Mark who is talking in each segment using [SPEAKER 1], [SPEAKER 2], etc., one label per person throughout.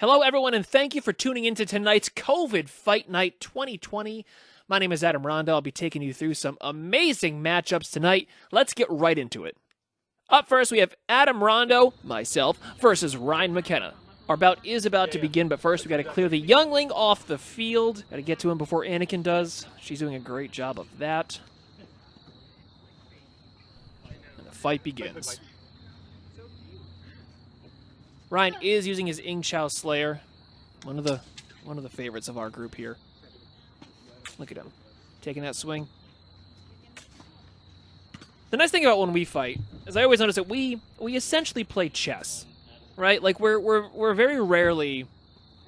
[SPEAKER 1] Hello, everyone, and thank you for tuning into tonight's COVID Fight Night 2020. My name is Adam Rondeau. I'll be taking you through some amazing matchups tonight. Let's get right into it. Up first, we have Adam Rondeau, myself, versus Ryan McKenna. Our bout is about to begin, but first we got to clear the youngling off the field. Got to get to him before Anakin does. She's doing a great job of that. And the fight begins. Ryan is using his Ing Chao Slayer, one of the favorites of our group here. Look at him, taking that swing. The nice thing about when we fight is I always notice that we essentially play chess, right? Like we're very rarely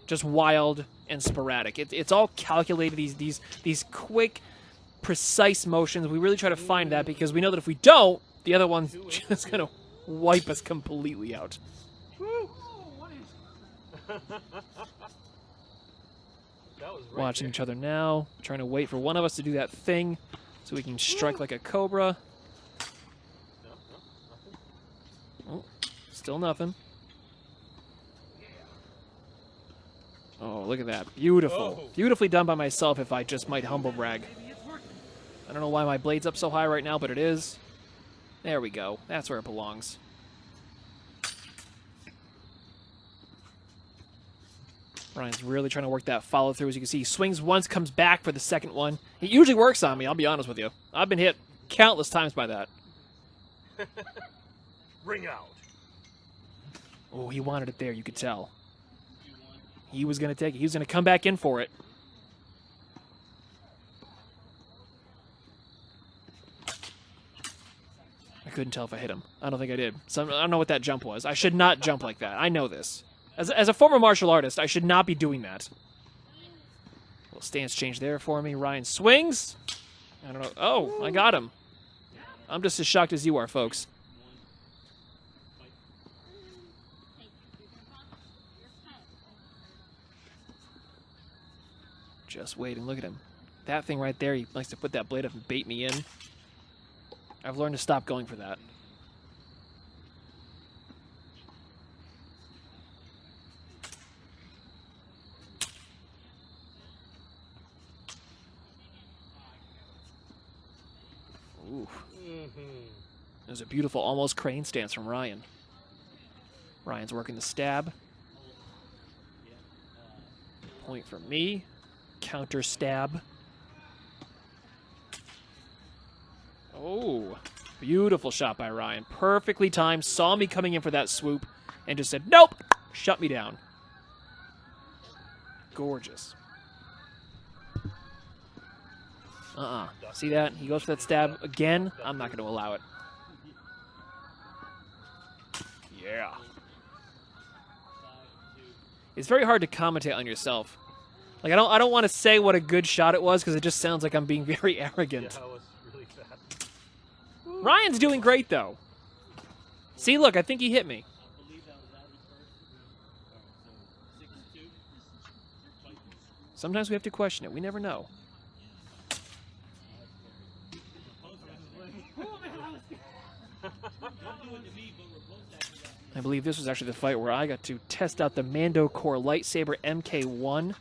[SPEAKER 1] just wild and sporadic. It's all calculated. These quick, precise motions. We really try to find that because we know that if we don't, the other one's just gonna wipe us completely out. Watching each other now, trying to wait for one of us to do that thing so we can strike like a cobra. Oh, still nothing. Oh, look at that. Beautiful. Beautifully done by myself, if I just might humble brag. I don't know why my blade's up so high right now, but it is. There we go. That's where it belongs. Ryan's really trying to work that follow-through. As you can see, he swings once, comes back for the second one. It usually works on me, I'll be honest with you. I've been hit countless times by that.
[SPEAKER 2] Ring out.
[SPEAKER 1] Oh, he wanted it there, you could tell. He was going to take it. He was going to come back in for it. I couldn't tell if I hit him. I don't think I did. So I don't know what that jump was. I should not jump like that. I know this. As a former martial artist, I should not be doing that. Little stance change there for me. Ryan swings. I don't know. Oh, I got him. I'm just as shocked as you are, folks. Just waiting. Look at him. That thing right there, he likes to put that blade up and bait me in. I've learned to stop going for that. Ooh. There's a beautiful almost crane stance from Ryan. Ryan's working the stab. Point for me. Counter stab. Oh, beautiful shot by Ryan. Perfectly timed. Saw me coming in for that swoop and just said, nope, shut me down. Gorgeous. See that? He goes for that stab again. I'm not going to allow it. Yeah. It's very hard to commentate on yourself. Like I don't want to say what a good shot it was because it just sounds like I'm being very arrogant.
[SPEAKER 2] Yeah, it was really bad.
[SPEAKER 1] Ryan's doing great though. See, look, I think he hit me. Sometimes we have to question it. We never know. I believe this was actually the fight where I got to test out the Mando Core Lightsaber MK1.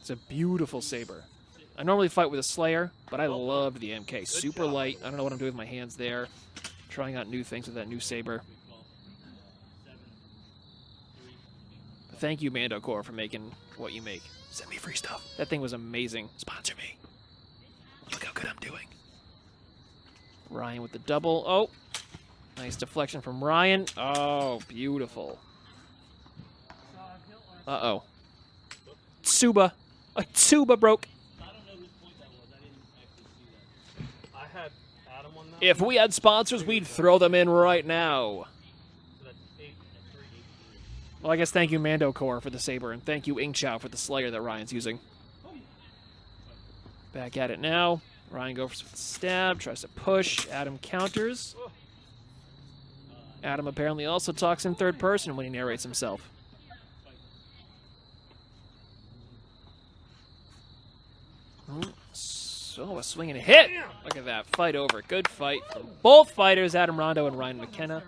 [SPEAKER 1] It's a beautiful saber. I normally fight with a Slayer, but I love the MK. Super light. I don't know what I'm doing with my hands there. Trying out new things with that new saber. But thank you, Mando Core, for making what you make. Send me free stuff. That thing was amazing. Sponsor me. Look how good I'm doing. Ryan with the double. Oh, nice deflection from Ryan. Oh, beautiful. Uh-oh. Tsuba. A Tsuba broke.
[SPEAKER 2] I had Adam on that.
[SPEAKER 1] If we had sponsors, we'd throw them in right now. Well, I guess thank you, Mando Core, for the saber, and thank you, Ing Chao, for the Slayer that Ryan's using. Back at it now. Ryan goes for the stab, tries to push. Adam counters. Adam apparently also talks in third person when he narrates himself. So, a swing and a hit. Look at that. Fight over. Good fight from both fighters, Adam Rondeau and Ryan McKenna.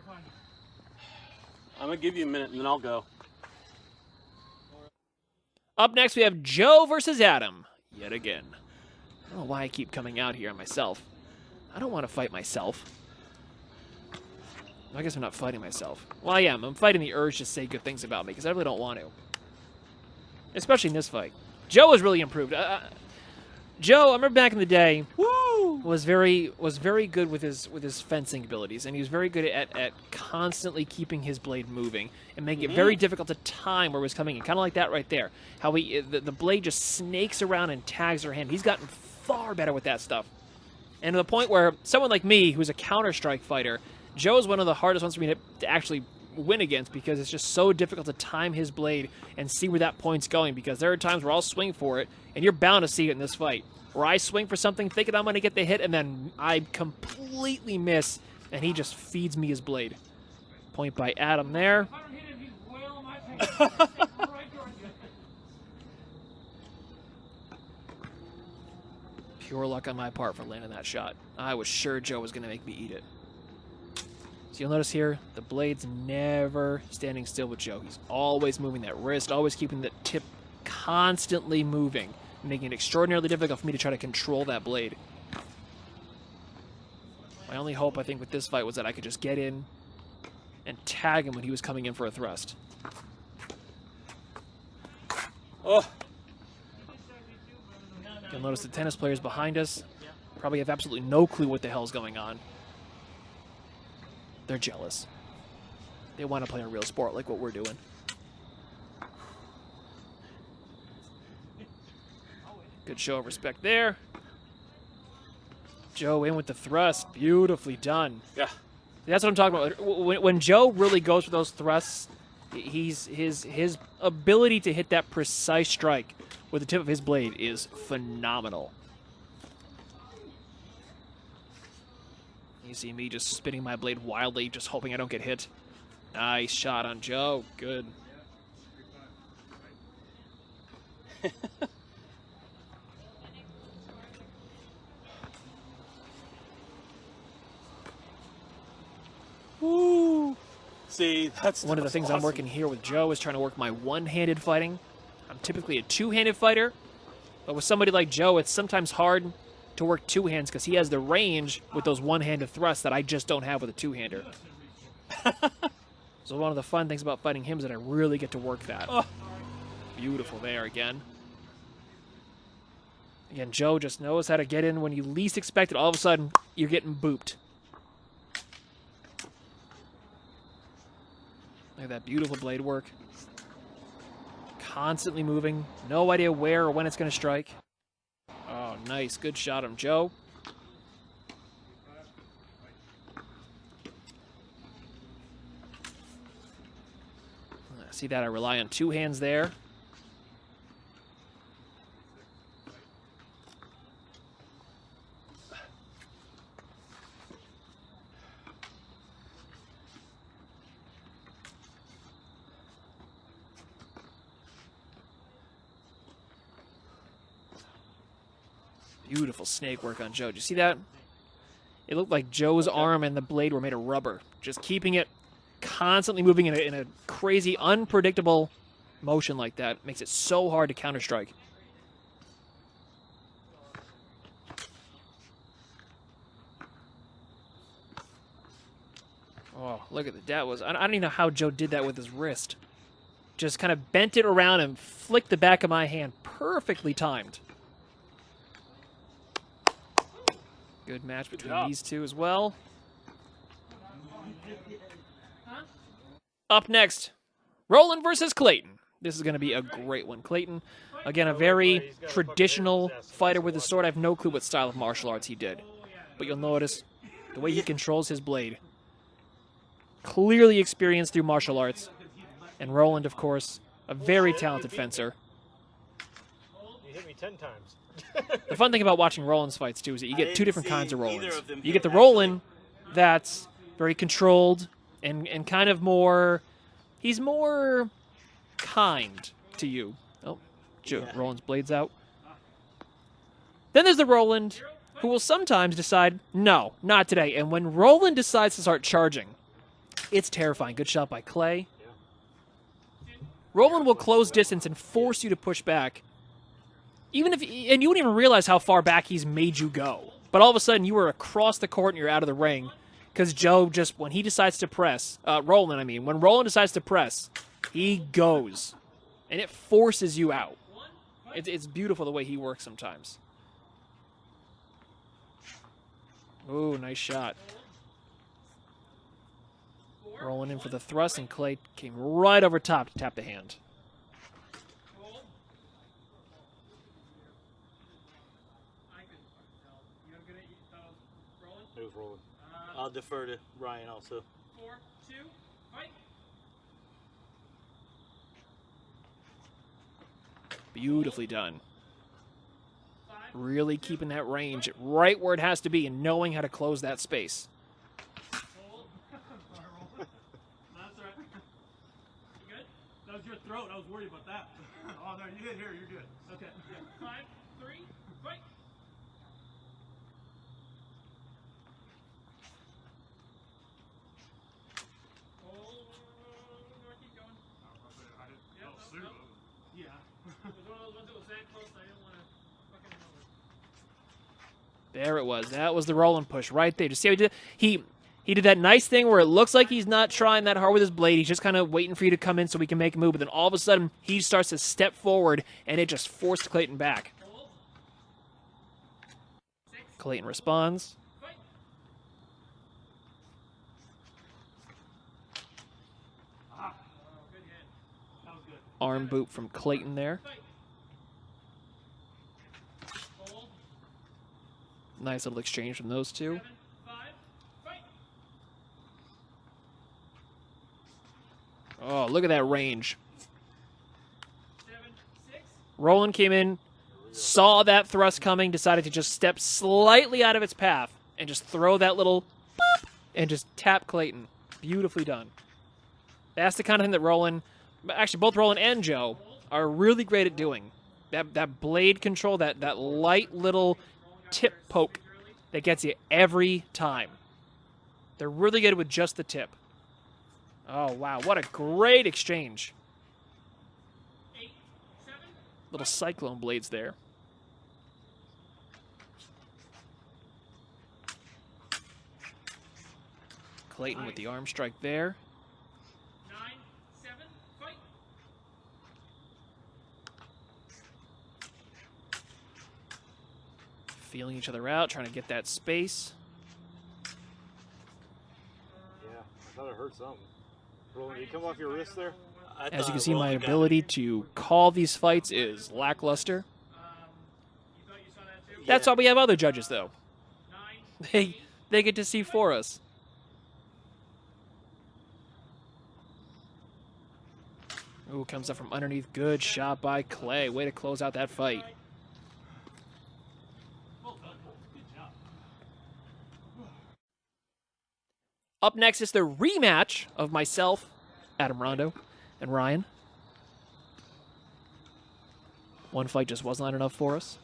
[SPEAKER 2] I'm going to give you a minute, and then I'll go.
[SPEAKER 1] Up next, we have Joe versus Adam, yet again. I don't know why I keep coming out here on myself. I don't want to fight myself. I guess I'm not fighting myself. Well, I am. I'm fighting the urge to say good things about me, because I really don't want to. Especially in this fight. Joe has really improved. Joe, I remember back in the day, was very good with his fencing abilities, and he was very good at constantly keeping his blade moving and making it very difficult to time where it was coming in. Kind of like that right there. How the blade just snakes around and tags her hand. He's gotten far better with that stuff. And to the point where someone like me, who's a Counter-Strike fighter, Joe's one of the hardest ones for me to actually win against, because it's just so difficult to time his blade and see where that point's going, because there are times where I'll swing for it, and you're bound to see it in this fight, where I swing for something thinking I'm going to get the hit, and then I completely miss, and he just feeds me his blade. Point by Adam there. Pure luck on my part for landing that shot. I was sure Joe was going to make me eat it. So you'll notice here, the blade's never standing still with Joe. He's always moving that wrist, always keeping the tip constantly moving, making it extraordinarily difficult for me to try to control that blade. My only hope, I think, with this fight was that I could just get in and tag him when he was coming in for a thrust.
[SPEAKER 2] Oh.
[SPEAKER 1] You'll notice the tennis players behind us probably have absolutely no clue what the hell's going on. They're jealous. They want to play a real sport like what we're doing. Good show of respect there. Joe in with the thrust. Beautifully done.
[SPEAKER 2] Yeah.
[SPEAKER 1] That's what I'm talking about. When Joe really goes for those thrusts, his ability to hit that precise strike with the tip of his blade is phenomenal. You see me just spinning my blade wildly, just hoping I don't get hit. Nice shot on Joe. Good.
[SPEAKER 2] Woo! See, that's
[SPEAKER 1] one of the things awesome. I'm working here with Joe is trying to work my one-handed fighting. I'm typically a two-handed fighter, but with somebody like Joe, it's sometimes hard to work two hands because he has the range with those one-handed thrusts that I just don't have with a two-hander. So one of the fun things about fighting him is that I really get to work that. Oh. Beautiful there again. Again, Joe just knows how to get in when you least expect it. All of a sudden, you're getting booped. Look at that beautiful blade work. Constantly moving. No idea where or when it's going to strike. Oh, nice. Good shot on Joe. See that? I rely on two hands there. Beautiful snake work on Joe. Did you see that? It looked like Joe's arm and the blade were made of rubber. Just keeping it constantly moving in a crazy, unpredictable motion like that makes it so hard to counter-strike. Oh, look at that. I don't even know how Joe did that with his wrist. Just kind of bent it around and flicked the back of my hand. Perfectly timed. Good match between these two as well. Up next, Roland versus Clayton. This is going to be a great one. Clayton, again, a very traditional fighter with his sword. I have no clue what style of martial arts he did. But you'll notice the way he controls his blade. Clearly experienced through martial arts. And Roland, of course, a very talented fencer.
[SPEAKER 2] You hit me 10 times.
[SPEAKER 1] The fun thing about watching Roland's fights, too, is that you get two different kinds of Rolands. You get the Roland that's very controlled and kind of more... He's more kind to you. Oh, Roland's blade's out. Then there's the Roland who will sometimes decide, no, not today. And when Roland decides to start charging, it's terrifying. Good shot by Clay. Roland will close distance and force you to push back. And you wouldn't even realize how far back he's made you go. But all of a sudden, you were across the court and you're out of the ring. Because Joe just, when he decides to press, Roland, I mean, when Roland decides to press, he goes. And it forces you out. It's beautiful the way he works sometimes. Ooh, nice shot. Rolling in for the thrust, and Clay came right over top to tap the hand.
[SPEAKER 2] It was Roland. I'll defer to Ryan also.
[SPEAKER 1] 4, 2, fight. Beautifully done. Really keeping that range right where it has to be and knowing how to close that space.
[SPEAKER 2] That's right. You good? That was your throat. I was worried about that. Oh, no, you hit here. You're good. Okay. Yeah. 5, 3, fight.
[SPEAKER 1] There it was. That was the Roland push right there. Just see how he did? He did that nice thing where it looks like he's not trying that hard with his blade. He's just kind of waiting for you to come in so we can make a move. But then all of a sudden, he starts to step forward, and it just forced Clayton back. Clayton responds. Arm boot from Clayton there. Nice little exchange from those two. Oh, look at that range. Roland came in, saw that thrust coming, decided to just step slightly out of its path and just throw that little boop and just tap Clayton. Beautifully done. That's the kind of thing that Roland, actually both Roland and Joe, are really great at doing. That blade control, that light little tip poke that gets you every time. They're really good with just the tip. Oh, wow. What a great exchange.
[SPEAKER 2] 8, 7,
[SPEAKER 1] Little cyclone blades there. Clayton with the arm strike there.
[SPEAKER 2] 9, 7, fight.
[SPEAKER 1] Feeling each other out, trying to get that space.
[SPEAKER 2] Yeah, I thought I heard something. Roland, you come off your wrist there?
[SPEAKER 1] As you can see, my ability to call these fights is lackluster. That's why we have other judges, though. They get to see for us. Ooh, comes up from underneath. Good shot by Clay. Way to close out that fight. Up next is the rematch of myself, Adam Rondeau, and Ryan. One fight just wasn't enough for us.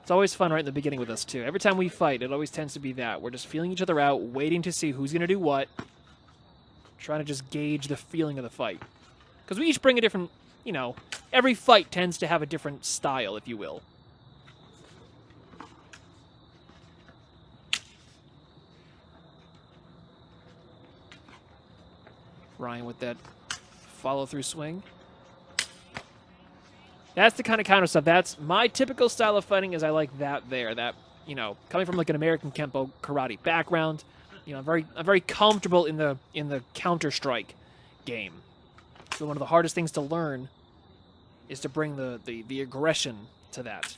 [SPEAKER 1] It's always fun right in the beginning with us, too. Every time we fight, it always tends to be that. We're just feeling each other out, waiting to see who's going to do what, trying to just gauge the feeling of the fight. Because we each bring a different, every fight tends to have a different style, if you will. Ryan with that follow-through swing. That's the kind of counter stuff. That's my typical style of fighting. Is I like that there. That coming from like an American Kempo karate background, I'm very comfortable in the counter strike game. So one of the hardest things to learn is to bring the aggression to that.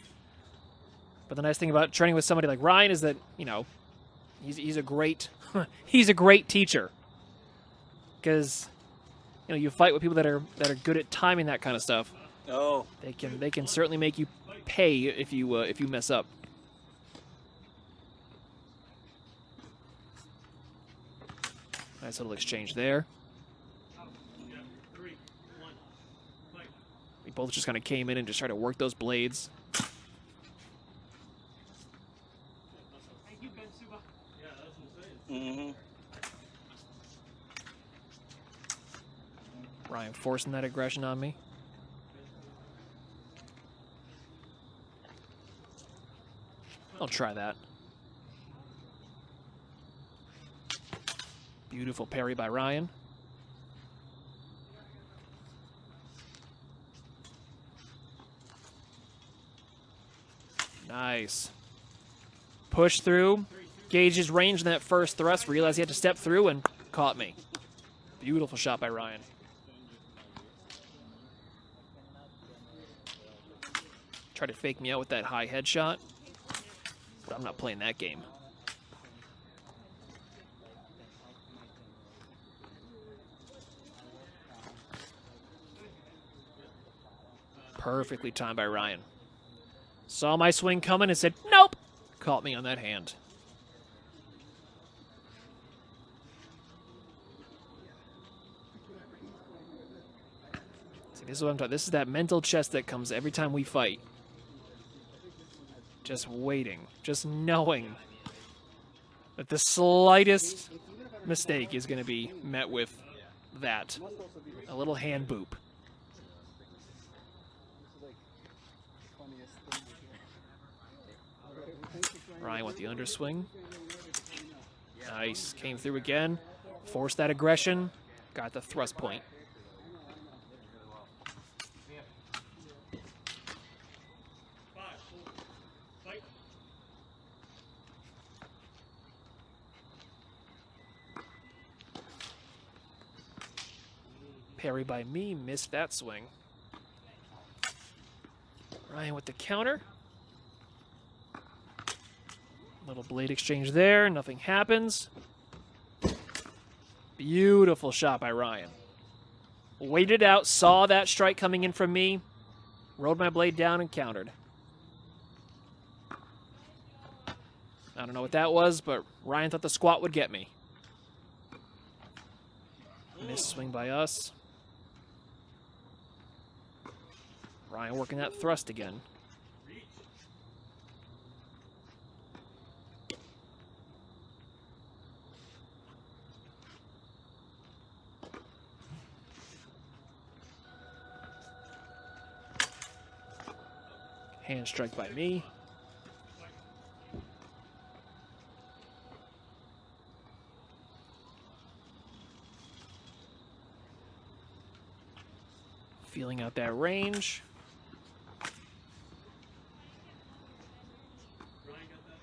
[SPEAKER 1] But the nice thing about training with somebody like Ryan is that he's a great he's a great teacher. Because you fight with people that are good at timing that kind of stuff.
[SPEAKER 2] Oh,
[SPEAKER 1] They can certainly make you pay if you mess up. Nice little exchange there. We both just kind of came in and just tried to work those blades. forcing that aggression on me. I'll try that. Beautiful parry by Ryan. Nice. Push through. Gauge his range in that first thrust. Realized he had to step through and caught me. Beautiful shot by Ryan. Tried to fake me out with that high headshot. But I'm not playing that game. Perfectly timed by Ryan. Saw my swing coming and said, nope. Caught me on that hand. See, this is what I'm talking. This is that mental chess that comes every time we fight. Just waiting. Just knowing that the slightest mistake is going to be met with that. A little hand boop. Ryan with the underswing. Nice. Came through again. Forced that aggression. Got the thrust point. Parry by me. Missed that swing. Ryan with the counter. Little blade exchange there. Nothing happens. Beautiful shot by Ryan. Waited out. Saw that strike coming in from me. Rode my blade down and countered. I don't know what that was, but Ryan thought the squat would get me. Missed swing by us. Ryan working that thrust again. Hand strike by me. Feeling out that range.
[SPEAKER 2] Ryan got that?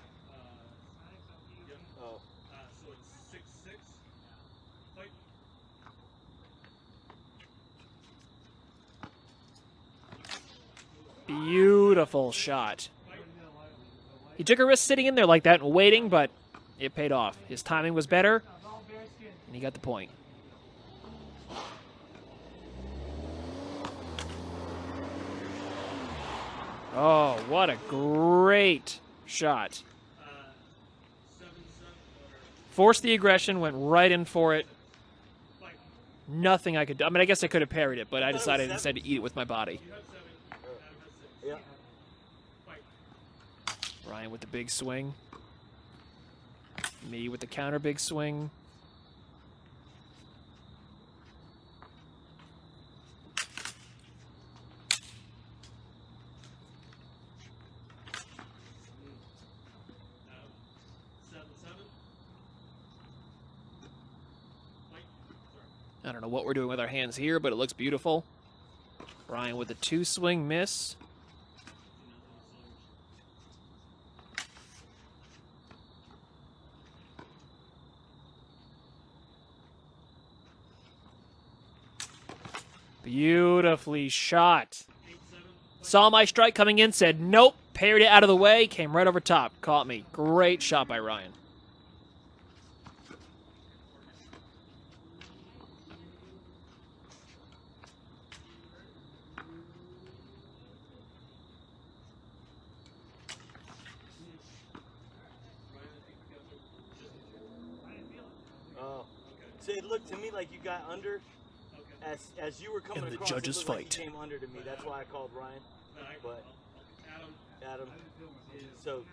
[SPEAKER 2] Yep. Oh. So it's 6-6. Fight.
[SPEAKER 1] Beautiful shot. He took a risk sitting in there like that and waiting, but it paid off. His timing was better, and he got the point. Oh, what a great shot. Forced the aggression, went right in for it. Nothing I could do. I mean, I guess I could have parried it, but I decided instead to eat it with my body.
[SPEAKER 2] Yeah.
[SPEAKER 1] Ryan with the big swing. Me with the counter big swing. I don't know what we're doing with our hands here, but it looks beautiful. Ryan with the two swing miss. Beautifully shot. Saw my strike coming in, said nope, parried it out of the way, came right over top, caught me. Great shot by Ryan.
[SPEAKER 3] So it looked to me like you got under as you were coming
[SPEAKER 1] And the
[SPEAKER 3] across.
[SPEAKER 1] judges
[SPEAKER 3] it looked
[SPEAKER 1] fight.
[SPEAKER 3] Like you came under to me. That's why I called Ryan. But Adam. So,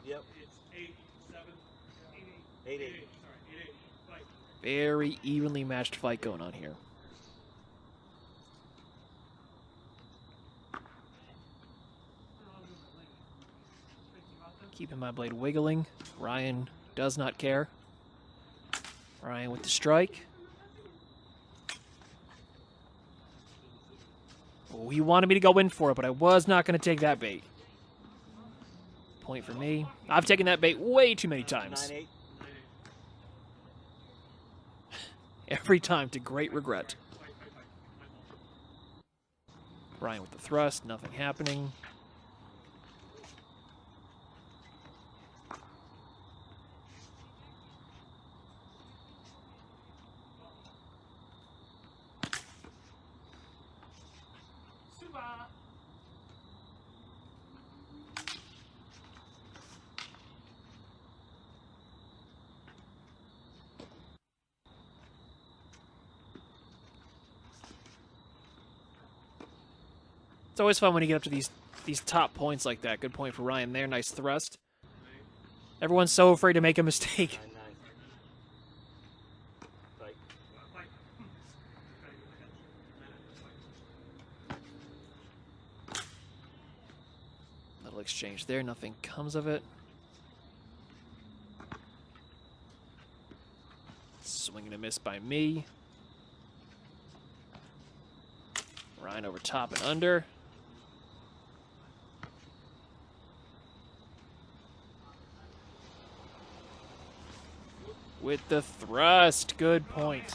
[SPEAKER 3] yep.
[SPEAKER 2] It's 8-7.
[SPEAKER 3] 8-8.
[SPEAKER 2] Sorry, 8-8. Fight.
[SPEAKER 1] Very evenly matched fight going on here. Keeping my blade wiggling. Ryan does not care. Ryan with the strike. Oh, he wanted me to go in for it, but I was not going to take that bait. Point for me. I've taken that bait way too many times.
[SPEAKER 3] 9-8.
[SPEAKER 1] Every time to great regret. Ryan with the thrust, nothing happening. It's always fun when you get up to these top points like that. Good point for Ryan there. Nice thrust. Everyone's so afraid to make a mistake.
[SPEAKER 3] 9-9. Right.
[SPEAKER 1] Little exchange there. Nothing comes of it. Swing and a miss by me. Ryan over top and under. With the thrust. Good point.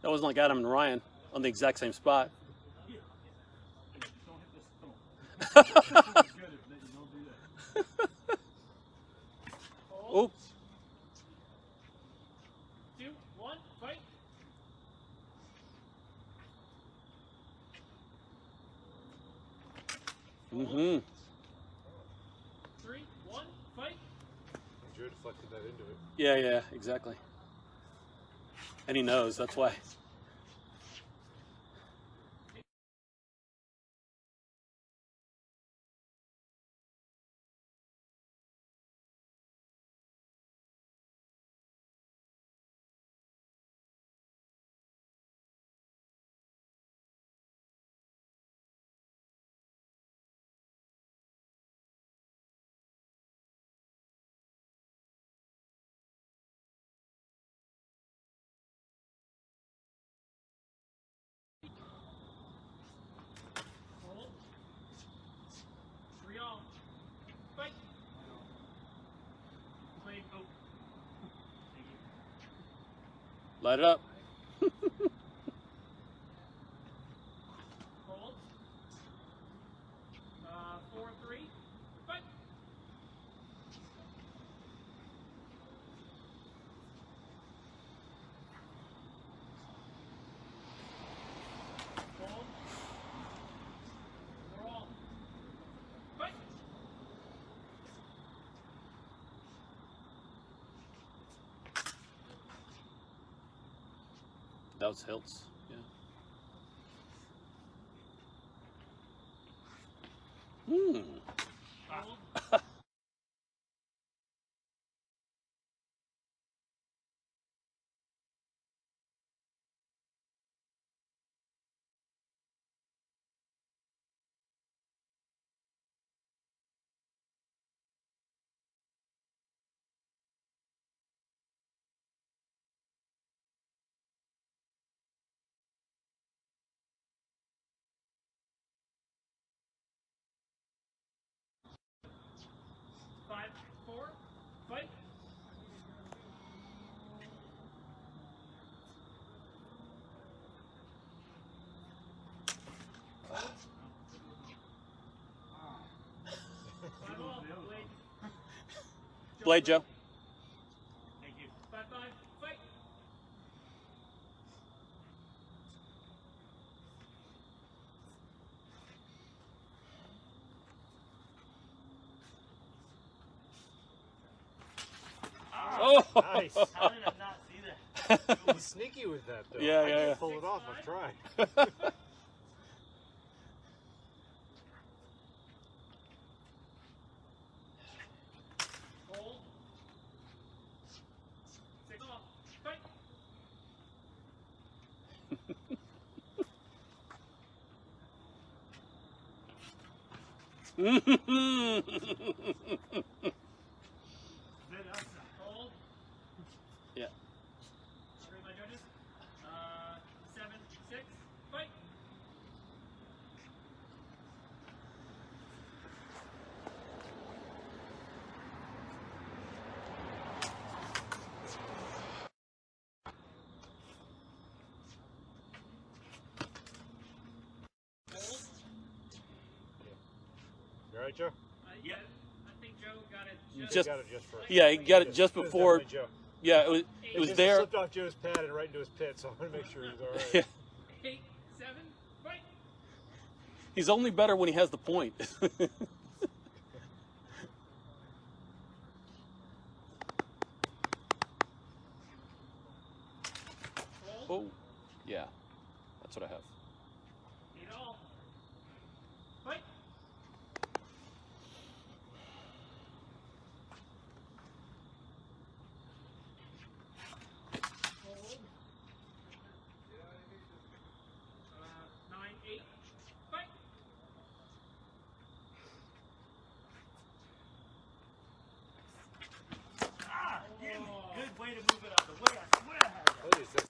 [SPEAKER 4] That wasn't like Adam and Ryan on the exact same spot. Oh.
[SPEAKER 2] 2, 1, fight.
[SPEAKER 4] Mm-hmm.
[SPEAKER 2] 3, 1, fight.
[SPEAKER 3] Drew deflected that into it.
[SPEAKER 4] Yeah, exactly. And he knows, that's why.
[SPEAKER 2] Hold. 3 all. Fight. Blade open. Thank you.
[SPEAKER 4] Light it up.
[SPEAKER 2] Hold. 4, 3. Fight. Hold. 4 all. Fight.
[SPEAKER 4] That was Hiltz. Yeah.
[SPEAKER 2] Hold. Five, 4, fight. Five all, blade.
[SPEAKER 4] Blade Joe.
[SPEAKER 2] Thank you. 5, 5, fight.
[SPEAKER 4] Oh.
[SPEAKER 3] Nice. How did I not see that?
[SPEAKER 5] He's sneaky with that, though.
[SPEAKER 4] Yeah,
[SPEAKER 5] I
[SPEAKER 4] yeah,
[SPEAKER 5] can
[SPEAKER 4] yeah.
[SPEAKER 5] pull it off. I've tried.
[SPEAKER 2] Hold. 6 off. Fight. Hold.
[SPEAKER 4] Yeah.
[SPEAKER 2] Agree, my judges. 7, 6. Fight.
[SPEAKER 5] You all right, Joe?
[SPEAKER 2] Yeah. I think Joe got it
[SPEAKER 4] Just-
[SPEAKER 5] Got it just for.
[SPEAKER 4] Yeah, he got it just
[SPEAKER 5] It was
[SPEAKER 4] before.
[SPEAKER 5] definitely Joe.
[SPEAKER 4] Yeah, it was
[SPEAKER 5] Just
[SPEAKER 4] there.
[SPEAKER 5] slipped off Joe's pad and right into his pit, so I want to make sure he's all right.
[SPEAKER 4] Yeah.
[SPEAKER 2] 8, 7. Fight.
[SPEAKER 4] He's only better when he has the point. Oh, yeah, that's what I have.
[SPEAKER 2] 8 all. Fight. Hold. 9, 8. Fight.
[SPEAKER 3] Ah, damn it. Good way to move it out of the way. I swear I had that.
[SPEAKER 5] What is that?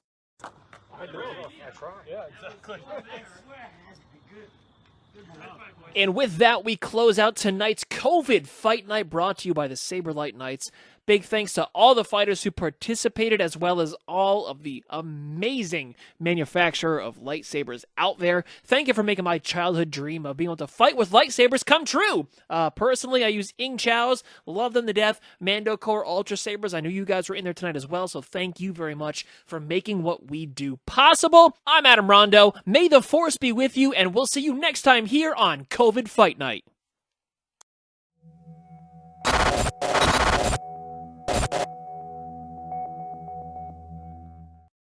[SPEAKER 5] I know. I tried. Yeah, exactly.
[SPEAKER 3] I swear I had it. Good. Good job.
[SPEAKER 1] And with that, we close out tonight's COVID Fight Night brought to you by the Saber Light Knights. Big thanks to all the fighters who participated, as well as all of the amazing manufacturer of lightsabers out there. Thank you for making my childhood dream of being able to fight with lightsabers come true. Personally, I use Ing Chao's, love them to death, Mando Core Ultra Sabers. I knew you guys were in there tonight as well, so thank you very much for making what we do possible. I'm Adam Rondeau. May the Force be with you, and we'll see you next time here on COVID Fight Night.